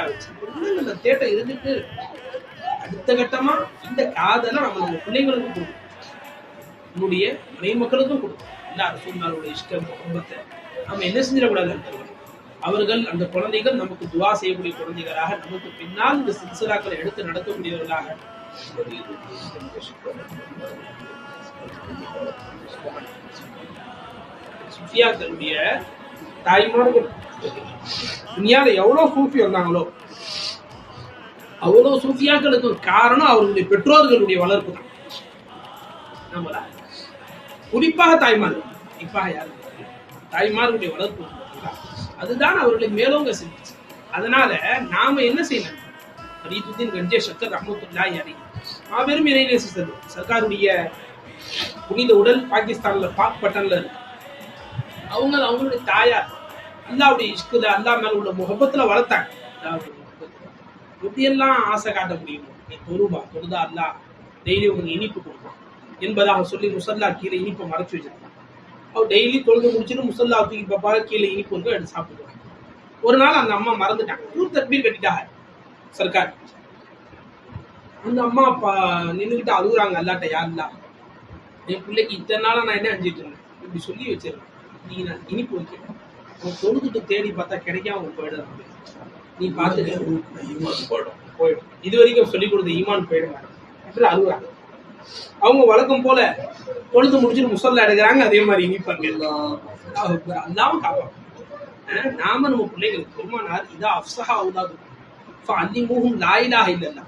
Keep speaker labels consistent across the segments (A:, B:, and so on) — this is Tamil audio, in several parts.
A: ஆச்சு. அந்த தேட்டம் இருந்துட்டு அடுத்த கட்டமா இந்த காதலை நம்ம பிள்ளைங்களுக்கும் கொடுக்கும், நம்முடைய மனை மக்களுக்கும் கொடுக்கும். எல்லா ரசூலுல்லாஹ்வுடைய இஷ்டம் குடும்பத்தை நம்ம என்ன செஞ்சிடக்கூடாது, அவர்கள் அந்த குழந்தைகள் நமக்கு துவா செய்யக்கூடிய குழந்தைகளாக, நமக்கு பின்னால் இந்த சில்சிலாக்களை எடுத்து நடக்கக்கூடியவர்களாக. சுஃபியாக்களுடைய தாய்மார்கள் துனியால எவ்வளவு சூஃபி வந்தாங்களோ அவ்வளவு சூஃபியாக்களுக்கு காரணம் அவர்களுடைய பெற்றோர்களுடைய வளர்ப்பு தான். நம்மளா குறிப்பாக தாய்மார்கள், குறிப்பாக யாரு தாய்மார்களுடைய வளர்ப்பு அதுதான் அவர்களை மேலோங்க செஞ்சிச்சு. அதனால நாம என்ன செய்யணும், ஃபரீதுத்தீன் கஞ்சே ஷக்கர் ரஹ்மத்துல்லாஹி அலைஹி மாபெரும் இறைநேச சர்க்காருடைய புனித உடல் பாகிஸ்தான்ல பாக் பட்டன்ல இருக்கு. அவங்களுடைய தாயார் அல்லாவுடைய இஷ்குல அல்லா மேல உள்ள முகப்பத்துல வளர்த்தாங்க. எப்படியெல்லாம் ஆசை காட்ட முடியும், நீ தொழுதா அல்லா டெய்லி உங்களுக்கு இனிப்பு கொடுப்பான் என்பதாக சொல்லி முசல்லா கீழே இனிப்பை மறைச்சு வச்சிருக்காங்க. அவர் டெய்லி தொழுது முடிச்சுட்டு முசல்லா தூக்கி பாப்பாக கீழே இனிப்பு வந்து எடுத்து சாப்பிடுவாங்க. ஒரு நாள் அந்த அம்மா மறந்துட்டாங்க, ஊர் தக்பீர் கட்டிட்டாங்க சர்க்கார். அந்த அம்மா அப்பா நின்றுகிட்டு அழுகுறாங்க, அல்லாட்ட யாருலா என் பிள்ளைக்கு இத்தனை நாளா நான் என்ன அஞ்சிட்டு இருந்தேன், இப்படி சொல்லி வச்சிருக்கேன், நீங்க நான் இனிப்பு வைக்கிறேன், தொழுதுட்டு தேடி பார்த்தா கிடைக்காம அவங்க போயிடுறாங்க, நீ பார்த்துட்டு போயிடும், இது வரைக்கும் சொல்லிக் கொடுத்த ஈமான் போயிடுங்க அப்படி அழுகுறாங்க. அவங்க வழக்கம் போல தொழுது முடிச்சுட்டு முசல்லா எடுக்கிறாங்க, அதே மாதிரி இனிப்பாங்க அல்லாம காப்பாங்க. நாம நம்ம பிள்ளைங்களுக்கு பெருமானார் இதா அஃப்ஸஹா அவுலாது ஃபஅல்லிமூஹும் லா இலாஹ இல்லல்லாஹ்,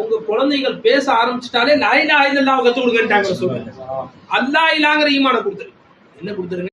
A: உங்க குழந்தைகள் பேச ஆரம்பிச்சிட்டாலே லா இலாஹ இல்லல்லாஹ் கத்து கொடுங்கட்டாங்க. சொல்லுங்க அல்லாஹ் இலாஹ்ங்கற ஈமான கொடுத்துரு, என்ன கொடுத்துருங்க,